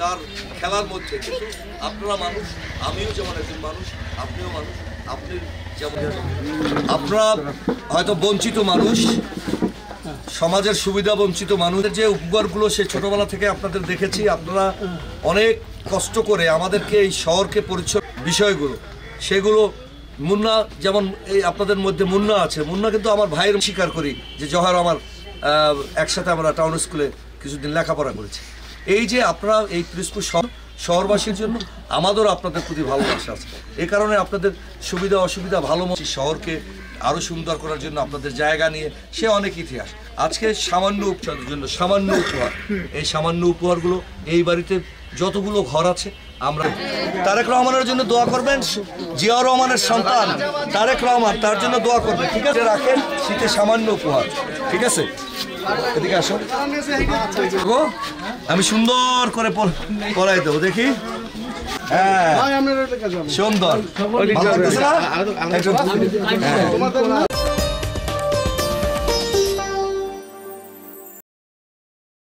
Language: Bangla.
তার খেলার মধ্যে। কিন্তু আপনারা মানুষ, আমিও যেমন একজন মানুষ, আপনিও মানুষ, আপনি যেমন, আপনারা হয়তো বঞ্চিত মানুষ, সমাজের সুবিধা বঞ্চিত মানুষের যে উপকারগুলো সে ছোটবেলা থেকে আপনাদের দেখেছি। আপনারা অনেক কষ্ট করে আমাদেরকে এই শহরকে পরিচ্ছন্ন বিষয়গুলো সেগুলো, মুন্না যেমন এই আপনাদের মধ্যে মুন্না আছে, মুন্না কিন্তু আমার ভাইয়ের স্বীকার করি যে জহর আমার একসাথে আমরা টাউন স্কুলে কিছুদিন লেখাপড়া করেছি। এই যে আপনারা এই পিরোজপুর শহরবাসীর জন্য আমাদেরও আপনাদের প্রতি ভালোবাসা আছে। এই কারণে আপনাদের সুবিধা অসুবিধা ভালো মতো শহরকে আরও সুন্দর করার জন্য আপনাদের জায়গা নিয়ে সে অনেক ইতিহাস। আজকে সামান্য উপচারের জন্য সামান্য উপহার, এই সামান্য উপহারগুলো এই বাড়িতে যতগুলো ঘর আছে আমরা তারেক রহমানের জন্য দোয়া করবেন। জিয়াউর রহমানের সন্তান তারেক রহমান, তার জন্য দোয়া করবেন, ঠিক আছে? রাখেন শীতে সামান্য উপহার, ঠিক আছে? এদিকে আসো, আমি সুন্দর করে পড়াই দেবো, দেখি। হ্যাঁ সুন্দর, ভালো লাগতেছে না?